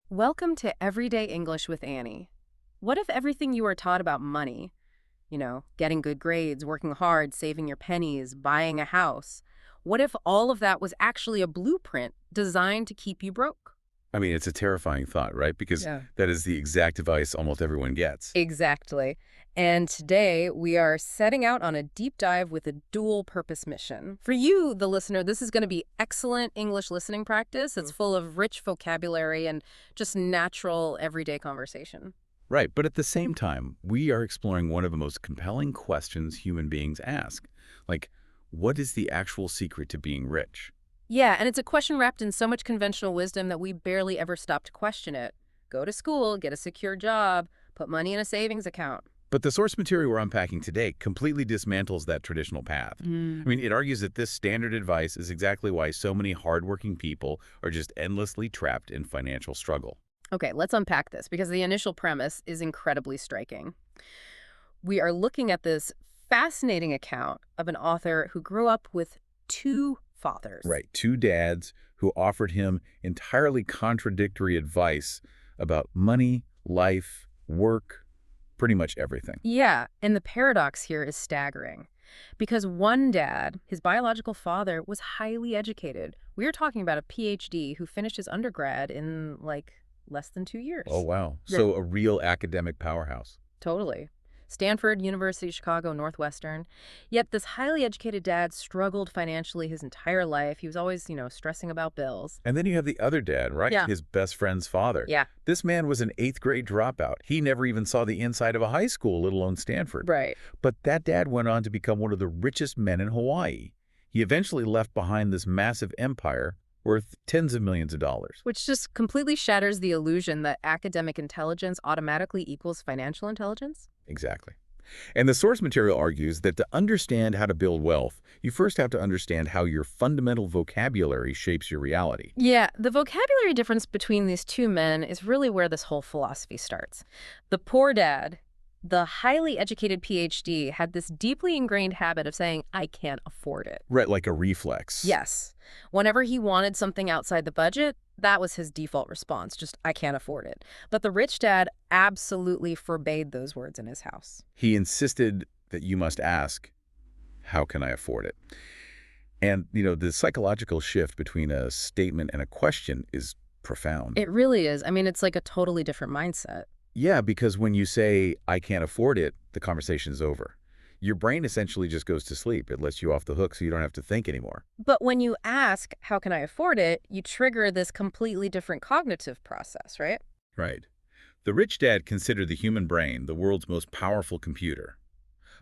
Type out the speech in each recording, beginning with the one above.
Welcome to Everyday English with Annie. What if everything you were taught about money, getting good grades, working hard, saving your pennies, buying a house, what if all of that was actually a blueprint designed to keep you broke? I mean, it's a terrifying thought, right? Because Yeah. that is the exact advice almost everyone gets. Exactly. And today we are setting out on a deep dive with a dual purpose mission. For you, the listener, this is going to be excellent English listening practice. It's full of rich vocabulary and just natural everyday conversation. Right, but at the same time, we are exploring one of the most compelling questions human beings ask. Like, what is the actual secret to being rich? Yeah, and it's a question wrapped in so much conventional wisdom that we barely ever stop to question it. Go to school, get a secure job, put money in a savings account. But the source material we're unpacking today completely dismantles that traditional path. I mean, it argues that this standard advice is exactly why so many hardworking people are just endlessly trapped in financial struggle. Okay, let's unpack this because the initial premise is incredibly striking. We are looking at this fascinating account of an author who grew up with two fathers. Right, two dads who offered him entirely contradictory advice about money, life, work, pretty much everything. Yeah, and the paradox here is staggering. Because one dad, his biological father, was highly educated. We are talking about a PhD who finished his undergrad in, less than 2 years. Oh, wow. Yeah. So a real academic powerhouse. Totally. Stanford, University of Chicago, Northwestern. Yet this highly educated dad struggled financially his entire life. He was always, stressing about bills. And then you have the other dad, right? Yeah. His best friend's father. Yeah. This man was an eighth-grade dropout. He never even saw the inside of a high school, let alone Stanford. Right. But that dad went on to become one of the richest men in Hawaii. He eventually left behind this massive empire worth tens of millions of dollars. Which just completely shatters the illusion that academic intelligence automatically equals financial intelligence. Exactly. And the source material argues that to understand how to build wealth, you first have to understand how your fundamental vocabulary shapes your reality. Yeah, the vocabulary difference between these two men is really where this whole philosophy starts. The poor dad, the highly educated PhD, had this deeply ingrained habit of saying, I can't afford it. Right, like a reflex. Yes. Whenever he wanted something outside the budget, that was his default response, just, I can't afford it. But the rich dad absolutely forbade those words in his house. He insisted that you must ask, how can I afford it? And, the psychological shift between a statement and a question is profound. It really is. I mean, it's like a totally different mindset. Yeah, because when you say, I can't afford it, the conversation is over. Your brain essentially just goes to sleep. It lets you off the hook so you don't have to think anymore. But when you ask, how can I afford it, you trigger this completely different cognitive process, right? Right. The rich dad considered the human brain the world's most powerful computer.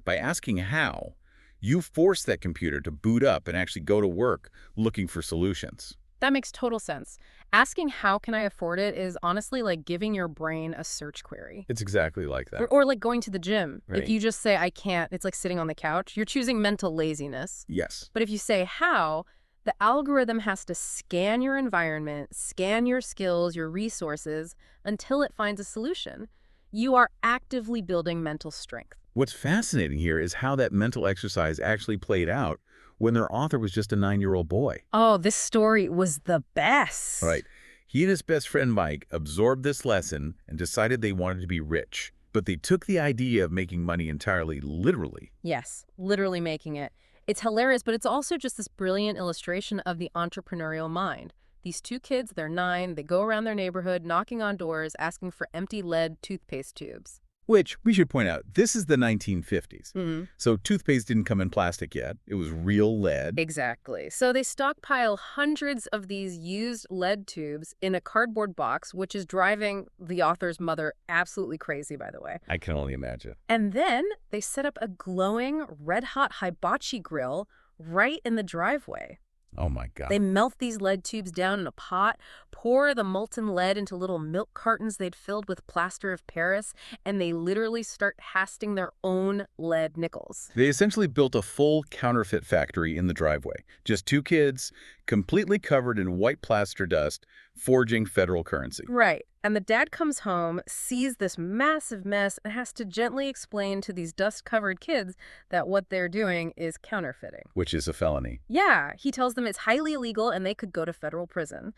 By asking how, you force that computer to boot up and actually go to work looking for solutions. That makes total sense. Asking how can I afford it is honestly like giving your brain a search query. It's exactly like that. Or like going to the gym. Right. If you just say, I can't, it's like sitting on the couch. You're choosing mental laziness. Yes. But if you say how, the algorithm has to scan your environment, scan your skills, your resources, until it finds a solution. You are actively building mental strength. What's fascinating here is how that mental exercise actually played out when their author was just a 9-year-old boy. Oh, this story was the best. Right. He and his best friend Mike absorbed this lesson and decided they wanted to be rich. But they took the idea of making money entirely literally. Yes, literally making it. It's hilarious, but it's also just this brilliant illustration of the entrepreneurial mind. These two kids, they're 9, they go around their neighborhood knocking on doors, asking for empty lead toothpaste tubes. Which, we should point out, this is the 1950s. Mm-hmm. So toothpaste didn't come in plastic yet. It was real lead. Exactly. So they stockpile hundreds of these used lead tubes in a cardboard box, which is driving the author's mother absolutely crazy, by the way. I can only imagine. And then they set up a glowing, red-hot hibachi grill right in the driveway. Oh, my God. They melt these lead tubes down in a pot, pour the molten lead into little milk cartons they'd filled with plaster of Paris, and they literally start casting their own lead nickels. They essentially built a full counterfeit factory in the driveway. Just two kids, completely covered in white plaster dust, forging federal currency. Right. And the dad comes home, sees this massive mess, and has to gently explain to these dust-covered kids that what they're doing is counterfeiting. Which is a felony. Yeah, he tells them it's highly illegal and they could go to federal prison.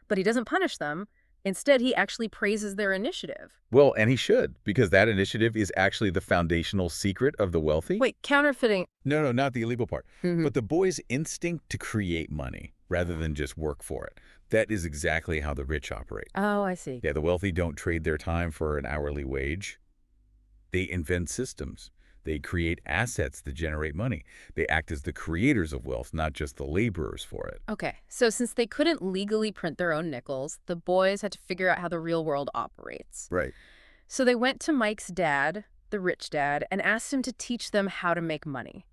But he doesn't punish them. Instead, he actually praises their initiative. Well, and he should, because that initiative is actually the foundational secret of the wealthy. Wait, counterfeiting. No, not the illegal part. Mhm. But the boy's instinct to create money rather than just work for it. That is exactly how the rich operate. Oh, I see. Yeah, the wealthy don't trade their time for an hourly wage. They invent systems. They create assets that generate money. They act as the creators of wealth, not just the laborers for it. Okay, so since they couldn't legally print their own nickels, the boys had to figure out how the real world operates. Right. So they went to Mike's dad, the rich dad, and asked him to teach them how to make money.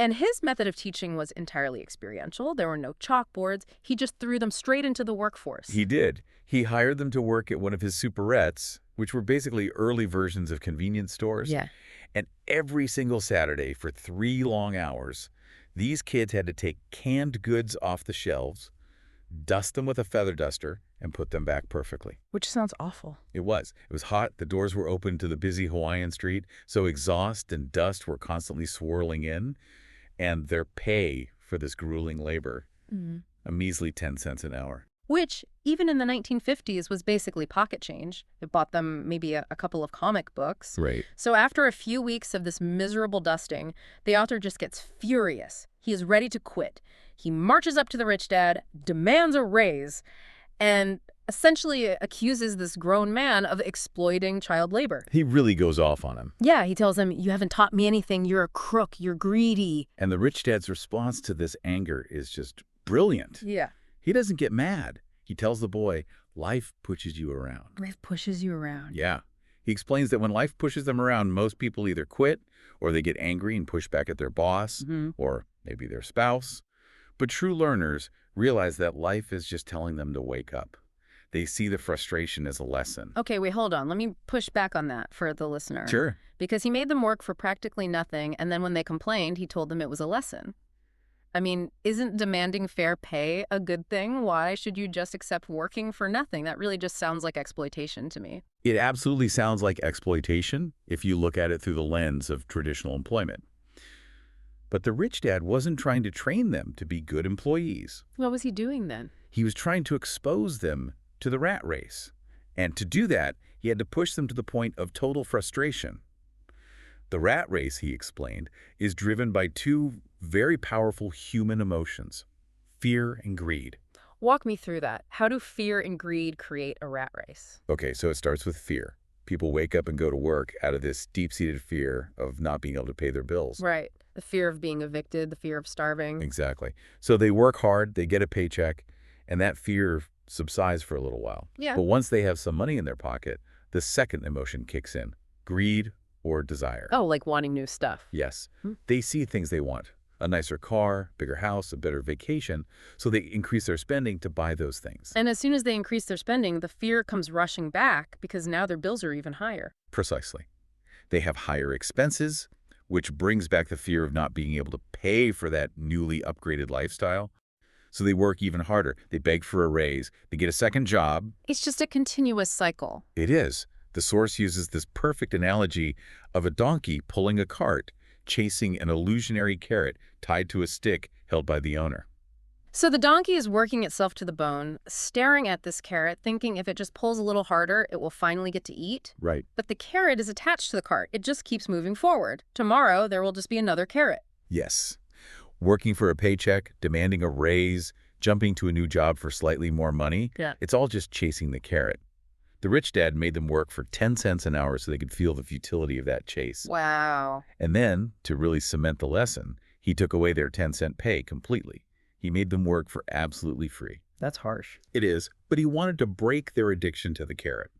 And his method of teaching was entirely experiential. There were no chalkboards. He just threw them straight into the workforce. He did. He hired them to work at one of his superettes, which were basically early versions of convenience stores. Yeah. And every single Saturday for 3 long hours, these kids had to take canned goods off the shelves, dust them with a feather duster, and put them back perfectly. Which sounds awful. It was. It was hot. The doors were open to the busy Hawaiian street, so exhaust and dust were constantly swirling in. And their pay for this grueling labor, a measly 10 cents an hour. Which, even in the 1950s, was basically pocket change. It bought them maybe a couple of comic books. Right. So after a few weeks of this miserable dusting, the author just gets furious. He is ready to quit. He marches up to the rich dad, demands a raise, and essentially accuses this grown man of exploiting child labor. He really goes off on him. Yeah, he tells him, "You haven't taught me anything. You're a crook. You're greedy." And the rich dad's response to this anger is just brilliant. Yeah. He doesn't get mad. He tells the boy, life pushes you around. Life pushes you around. Yeah. He explains that when life pushes them around, most people either quit or they get angry and push back at their boss or maybe their spouse. But true learners realize that life is just telling them to wake up. They see the frustration as a lesson. Okay, wait, hold on. Let me push back on that for the listener. Sure. Because he made them work for practically nothing, and then when they complained, he told them it was a lesson. I mean, isn't demanding fair pay a good thing? Why should you just accept working for nothing? That really just sounds like exploitation to me. It absolutely sounds like exploitation if you look at it through the lens of traditional employment. But the rich dad wasn't trying to train them to be good employees. What was he doing then? He was trying to expose them to the rat race. And to do that, he had to push them to the point of total frustration. The rat race, he explained, is driven by 2 very powerful human emotions, fear and greed. Walk me through that. How do fear and greed create a rat race? Okay, so it starts with fear. People wake up and go to work out of this deep-seated fear of not being able to pay their bills. Right. The fear of being evicted, the fear of starving. Exactly. So they work hard, they get a paycheck, and that fear subsides for a little while. Yeah. But once they have some money in their pocket, the second emotion kicks in, greed or desire. Oh, like wanting new stuff. Yes. They see things they want, a nicer car, bigger house, a better vacation, so they increase their spending to buy those things. And as soon as they increase their spending, the fear comes rushing back because now their bills are even higher. Precisely. They have higher expenses, which brings back the fear of not being able to pay for that newly upgraded lifestyle. So they work even harder. They beg for a raise. They get a second job. It's just a continuous cycle. It is. The source uses this perfect analogy of a donkey pulling a cart, chasing an illusionary carrot tied to a stick held by the owner. So the donkey is working itself to the bone, staring at this carrot, thinking if it just pulls a little harder, it will finally get to eat. Right. But the carrot is attached to the cart. It just keeps moving forward. Tomorrow, there will just be another carrot. Yes. Working for a paycheck, demanding a raise, jumping to a new job for slightly more money. Yeah. It's all just chasing the carrot. The rich dad made them work for 10 cents an hour so they could feel the futility of that chase. Wow. And then, to really cement the lesson, he took away their 10-cent pay completely. He made them work for absolutely free. That's harsh. It is, but he wanted to break their addiction to the carrot.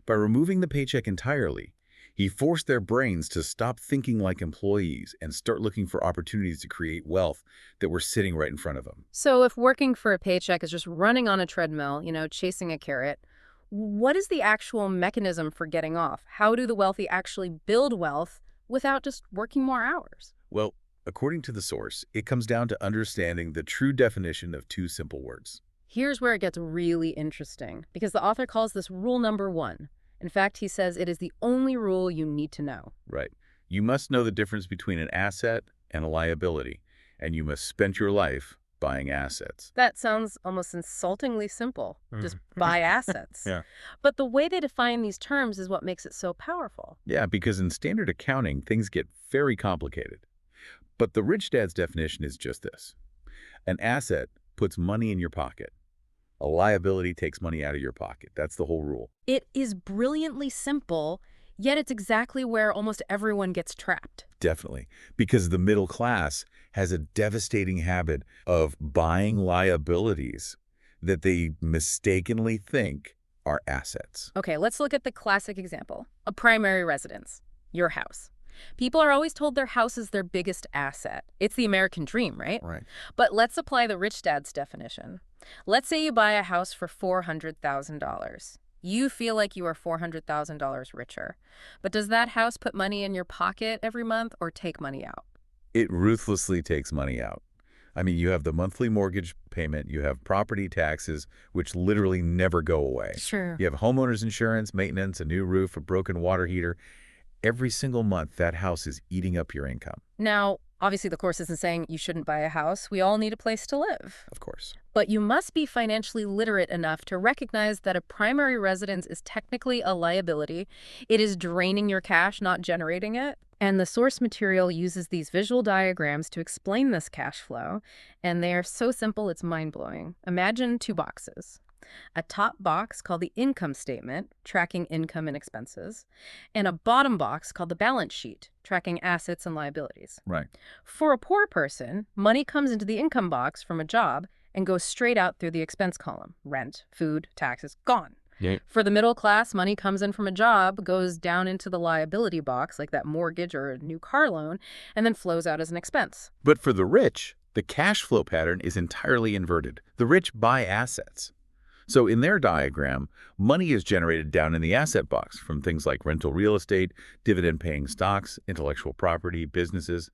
By removing the paycheck entirely, he forced their brains to stop thinking like employees and start looking for opportunities to create wealth that were sitting right in front of them. So if working for a paycheck is just running on a treadmill, chasing a carrot, what is the actual mechanism for getting off? How do the wealthy actually build wealth without just working more hours? Well, according to the source, it comes down to understanding the true definition of 2 simple words. Here's where it gets really interesting, because the author calls this rule number 1. In fact, he says it is the only rule you need to know. Right. You must know the difference between an asset and a liability, and you must spend your life buying assets. That sounds almost insultingly simple. Just buy assets. Yeah. But the way they define these terms is what makes it so powerful. Yeah, because in standard accounting, things get very complicated. But the rich dad's definition is just this. An asset puts money in your pocket. A liability takes money out of your pocket. That's the whole rule. It is brilliantly simple, yet it's exactly where almost everyone gets trapped. Definitely. Because the middle class has a devastating habit of buying liabilities that they mistakenly think are assets. Okay, let's look at the classic example. A primary residence, your house. People are always told their house is their biggest asset. It's the American dream, right? Right. But let's apply the rich dad's definition. Let's say you buy a house for $400,000. You feel like you are $400,000 richer. But does that house put money in your pocket every month or take money out? It ruthlessly takes money out. I mean, you have the monthly mortgage payment, you have property taxes, which literally never go away. Sure. You have homeowner's insurance, maintenance, a new roof, a broken water heater. Every single month, that house is eating up your income. Now, obviously the course isn't saying you shouldn't buy a house. We all need a place to live. Of course. But you must be financially literate enough to recognize that a primary residence is technically a liability. It is draining your cash, not generating it. And the source material uses these visual diagrams to explain this cash flow. And they are so simple, it's mind-blowing. Imagine two boxes. A top box called the income statement, tracking income and expenses, and a bottom box called the balance sheet, tracking assets and liabilities. Right. For a poor person, money comes into the income box from a job and goes straight out through the expense column. Rent, food, taxes, gone. Yeah. For the middle class, money comes in from a job, goes down into the liability box, like that mortgage or a new car loan, and then flows out as an expense. But for the rich, the cash flow pattern is entirely inverted. The rich buy assets. So in their diagram, money is generated down in the asset box from things like rental real estate, dividend-paying stocks, intellectual property, businesses,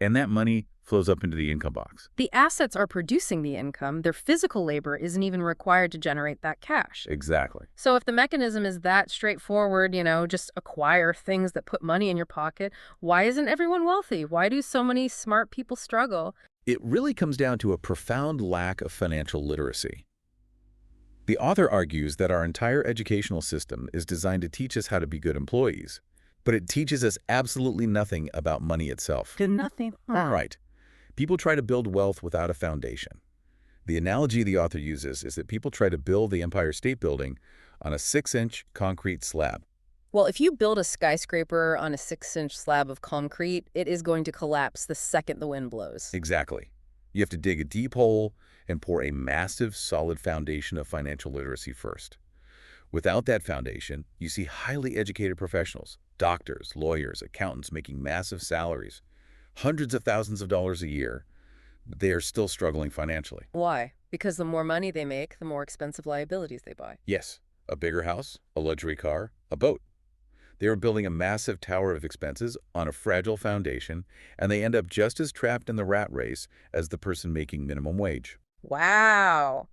and that money flows up into the income box. The assets are producing the income. Their physical labor isn't even required to generate that cash. Exactly. So if the mechanism is that straightforward, just acquire things that put money in your pocket, why isn't everyone wealthy? Why do so many smart people struggle? It really comes down to a profound lack of financial literacy. The author argues that our entire educational system is designed to teach us how to be good employees, but it teaches us absolutely nothing about money itself. Nothing. Right. People try to build wealth without a foundation. The analogy the author uses is that people try to build the Empire State Building on a 6-inch concrete slab. Well, if you build a skyscraper on a 6-inch slab of concrete, it is going to collapse the second the wind blows. Exactly. You have to dig a deep hole and pour a massive, solid foundation of financial literacy first. Without that foundation, you see highly educated professionals, doctors, lawyers, accountants making massive salaries, hundreds of thousands of dollars a year, but they are still struggling financially. Why? Because the more money they make, the more expensive liabilities they buy. Yes, a bigger house, a luxury car, a boat. They are building a massive tower of expenses on a fragile foundation, and they end up just as trapped in the rat race as the person making minimum wage. Wow.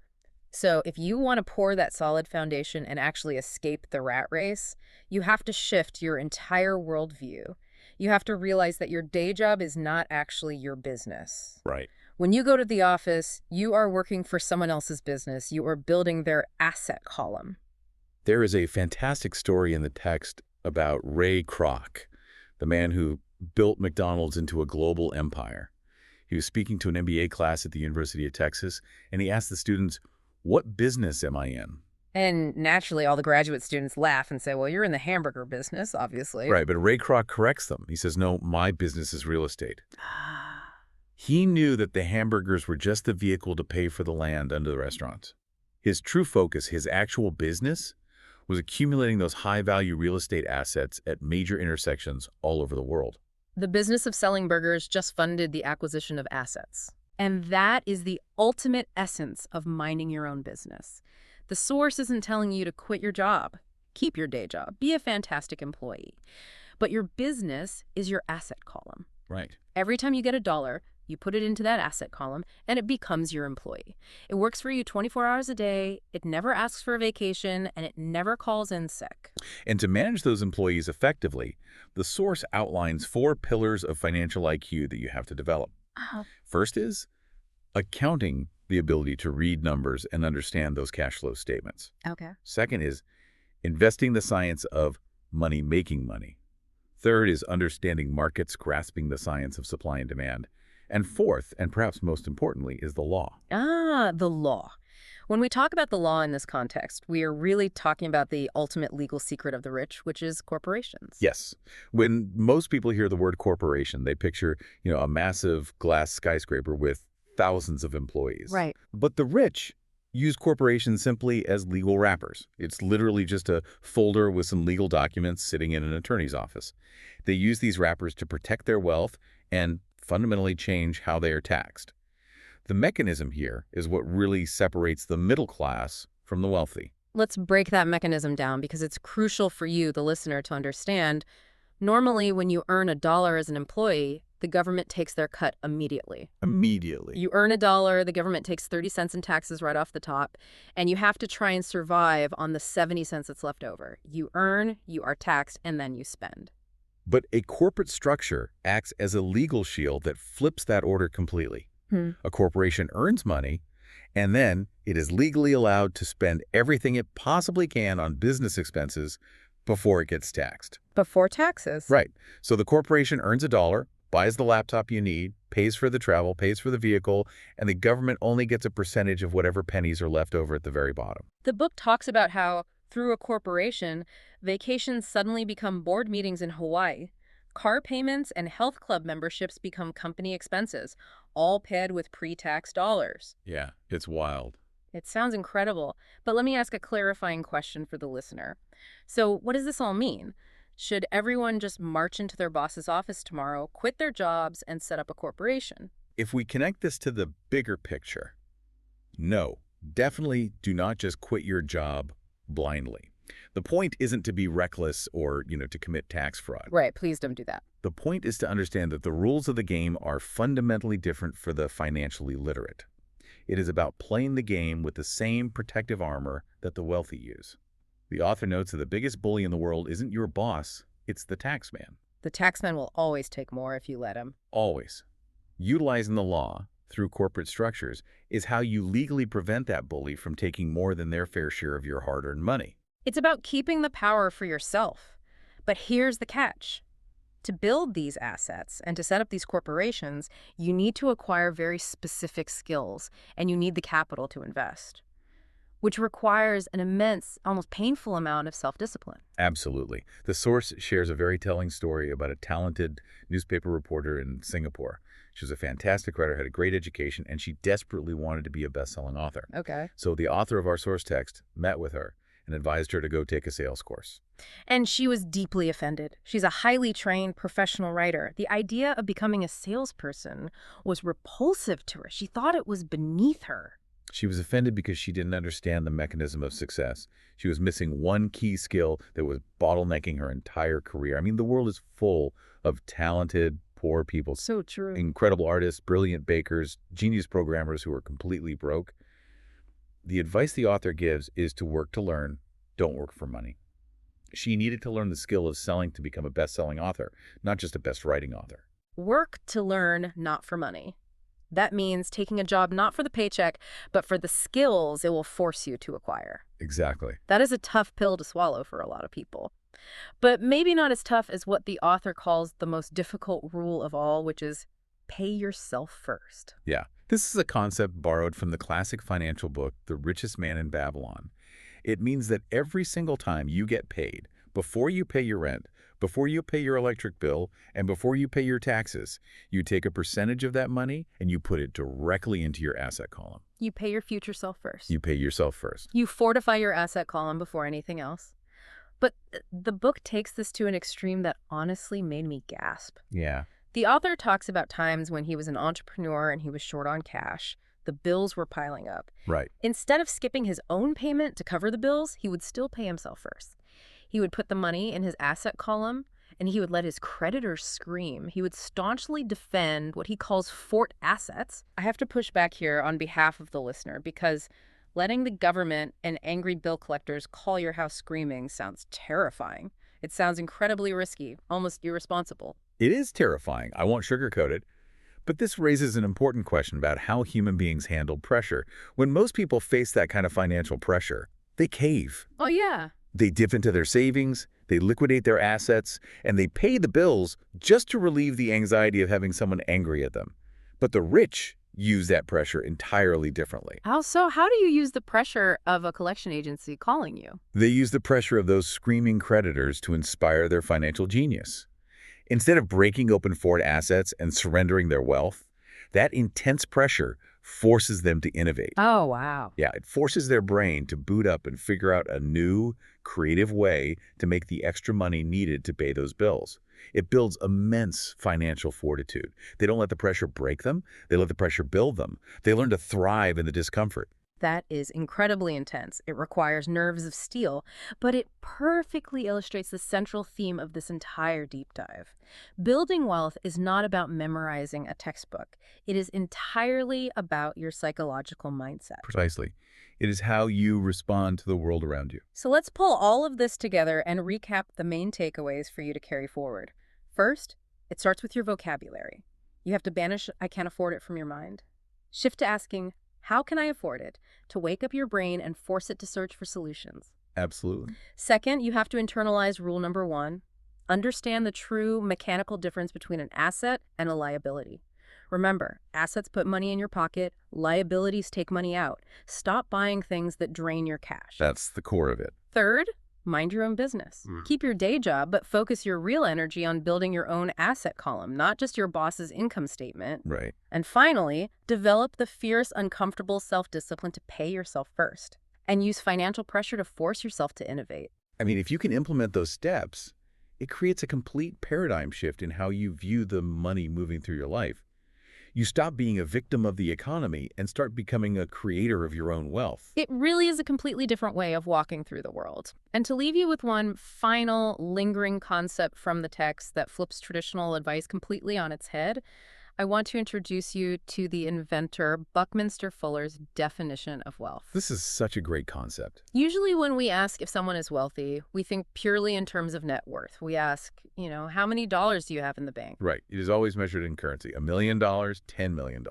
So if you want to pour that solid foundation and actually escape the rat race, you have to shift your entire worldview. You have to realize that your day job is not actually your business. Right. When you go to the office, you are working for someone else's business. You are building their asset column. There is a fantastic story in the text about Ray Kroc, the man who built McDonald's into a global empire. He was speaking to an MBA class at the University of Texas, and he asked the students, "What business am I in?" And naturally, all the graduate students laugh and say, well, you're in the hamburger business, obviously. Right, but Ray Kroc corrects them. He says, "No, my business is real estate." He knew that the hamburgers were just the vehicle to pay for the land under the restaurants. His true focus, his actual business, was accumulating those high-value real estate assets at major intersections all over the world. The business of selling burgers just funded the acquisition of assets. And that is the ultimate essence of minding your own business. The source isn't telling you to quit your job. Keep your day job. Be a fantastic employee. But your business is your asset column. Right. Every time you get $1, you put it into that asset column, and it becomes your employee. It works for you 24 hours a day, it never asks for a vacation, and it never calls in sick. And to manage those employees effectively, the source outlines 4 pillars of financial IQ that you have to develop. First is Accounting, the ability to read numbers and understand those cash flow statements. Okay. Second is investing, the science of money making money. Third is understanding markets, grasping the science of supply and demand. And fourth, and perhaps most importantly, is the law. Ah, the law. When we talk about the law in this context, we are really talking about the ultimate legal secret of the rich, which is corporations. Yes. When most people hear the word corporation, they picture, a massive glass skyscraper with thousands of employees. Right. But the rich use corporations simply as legal wrappers. It's literally just a folder with some legal documents sitting in an attorney's office. They use these wrappers to protect their wealth and fundamentally change how they are taxed. The mechanism here is what really separates the middle class from the wealthy. Let's break that mechanism down because it's crucial for you, the listener, to understand. Normally, when you earn $1 as an employee, the government takes their cut immediately. Immediately. You earn $1, the government takes 30 cents in taxes right off the top, and you have to try and survive on the 70 cents that's left over. You earn, you are taxed, and then you spend. But a corporate structure acts as a legal shield that flips that order completely. A corporation earns money, and then it is legally allowed to spend everything it possibly can on business expenses before it gets taxed. Before taxes. Right. So the corporation earns $1, buys the laptop you need, pays for the travel, pays for the vehicle, and the government only gets a percentage of whatever pennies are left over at the very bottom. The book talks about how, through a corporation, vacations suddenly become board meetings in Hawaii. Car payments and health club memberships become company expenses, all paid with pre-tax dollars. Yeah, it's wild. It sounds incredible, but let me ask a clarifying question for the listener. So what does this all mean? Should everyone just march into their boss's office tomorrow, quit their jobs, and set up a corporation? If we connect this to the bigger picture, no, definitely do not just quit your job blindly. The point isn't to be reckless or, to commit tax fraud. Right, please don't do that. The point is to understand that the rules of the game are fundamentally different for the financially literate. It is about playing the game with the same protective armor that the wealthy use. The author notes that the biggest bully in the world isn't your boss, it's the taxman. The taxman will always take more if you let him. Always. Utilizing the law through corporate structures is how you legally prevent that bully from taking more than their fair share of your hard-earned money. It's about keeping the power for yourself. But here's the catch. To build these assets and to set up these corporations, you need to acquire very specific skills, and you need the capital to invest, which requires an immense, almost painful amount of self-discipline. Absolutely. The source shares a very telling story about a talented newspaper reporter in Singapore. She was a fantastic writer, had a great education, and she desperately wanted to be a best-selling author. Okay. So the author of our source text met with her and advised her to go take a sales course. And she was deeply offended. She's a highly trained professional writer. The idea of becoming a salesperson was repulsive to her. She thought it was beneath her. She was offended because she didn't understand the mechanism of success. She was missing one key skill that was bottlenecking her entire career. I mean, the world is full of talented, poor people. So true. Incredible artists, brilliant bakers, genius programmers who are completely broke. The advice the author gives is to work to learn, don't work for money. She needed to learn the skill of selling to become a best-selling author, not just a best-writing author. Work to learn, not for money. That means taking a job not for the paycheck, but for the skills it will force you to acquire. Exactly. That is a tough pill to swallow for a lot of people. But maybe not as tough as what the author calls the most difficult rule of all, which is pay yourself first. Yeah. This is a concept borrowed from the classic financial book, The Richest Man in Babylon. It means that every single time you get paid, before you pay your rent, before you pay your electric bill, and before you pay your taxes, you take a percentage of that money and you put it directly into your asset column. You pay your future self first. You pay yourself first. You fortify your asset column before anything else. But the book takes this to an extreme that honestly made me gasp. Yeah. The author talks about times when he was an entrepreneur and he was short on cash. The bills were piling up. Right. Instead of skipping his own payment to cover the bills, he would still pay himself first. He would put the money in his asset column, and he would let his creditors scream. He would staunchly defend what he calls fort assets. I have to push back here on behalf of the listener because letting the government and angry bill collectors call your house screaming sounds terrifying. It sounds incredibly risky, almost irresponsible. It is terrifying. I won't sugarcoat it. But this raises an important question about how human beings handle pressure. When most people face that kind of financial pressure, they cave. Oh, yeah. They dip into their savings, they liquidate their assets, and they pay the bills just to relieve the anxiety of having someone angry at them. But the rich use that pressure entirely differently. How so? How do you use the pressure of a collection agency calling you? They use the pressure of those screaming creditors to inspire their financial genius. Instead of breaking open Ford assets and surrendering their wealth, that intense pressure forces them to innovate. Oh, wow. Yeah, it forces their brain to boot up and figure out a new, creative way to make the extra money needed to pay those bills. It builds immense financial fortitude. They don't let the pressure break them. They let the pressure build them. They learn to thrive in the discomfort. That is incredibly intense. It requires nerves of steel, but it perfectly illustrates the central theme of this entire deep dive. Building wealth is not about memorizing a textbook. It is entirely about your psychological mindset. Precisely. It is how you respond to the world around you. So let's pull all of this together and recap the main takeaways for you to carry forward. First, it starts with your vocabulary. You have to banish "I can't afford it" from your mind. Shift to asking, "How can I afford it?" to wake up your brain and force it to search for solutions. Absolutely. Second, you have to internalize rule number 1. Understand the true mechanical difference between an asset and a liability. Remember, assets put money in your pocket, liabilities take money out. Stop buying things that drain your cash. That's the core of it. Third, mind your own business. Keep your day job, but focus your real energy on building your own asset column, not just your boss's income statement. Right. And finally, develop the fierce, uncomfortable self-discipline to pay yourself first. And use financial pressure to force yourself to innovate. I mean, if you can implement those steps, it creates a complete paradigm shift in how you view the money moving through your life. You stop being a victim of the economy and start becoming a creator of your own wealth. It really is a completely different way of walking through the world. And to leave you with one final lingering concept from the text that flips traditional advice completely on its head, I want to introduce you to the inventor Buckminster Fuller's definition of wealth. This is such a great concept. Usually when we ask if someone is wealthy, we think purely in terms of net worth. We ask, how many dollars do you have in the bank? Right. It is always measured in currency. $1 million, $10 million.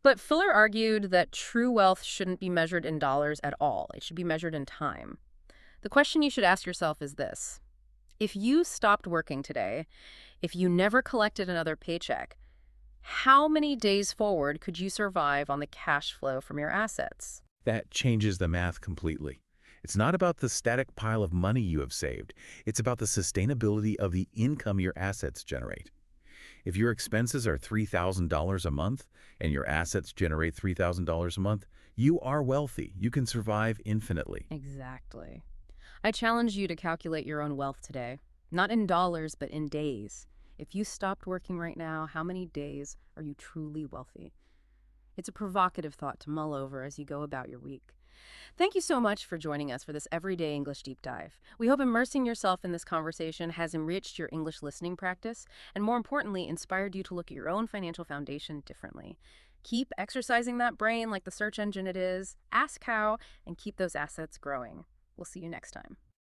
But Fuller argued that true wealth shouldn't be measured in dollars at all. It should be measured in time. The question you should ask yourself is this. If you stopped working today, if you never collected another paycheck, how many days forward could you survive on the cash flow from your assets? That changes the math completely. It's not about the static pile of money you have saved. It's about the sustainability of the income your assets generate. If your expenses are $3,000 a month and your assets generate $3,000 a month, you are wealthy. You can survive infinitely. Exactly. I challenge you to calculate your own wealth today, not in dollars, but in days. If you stopped working right now, how many days are you truly wealthy? It's a provocative thought to mull over as you go about your week. Thank you so much for joining us for this Everyday English Deep Dive. We hope immersing yourself in this conversation has enriched your English listening practice and, more importantly, inspired you to look at your own financial foundation differently. Keep exercising that brain like the search engine it is, ask how, and keep those assets growing. We'll see you next time.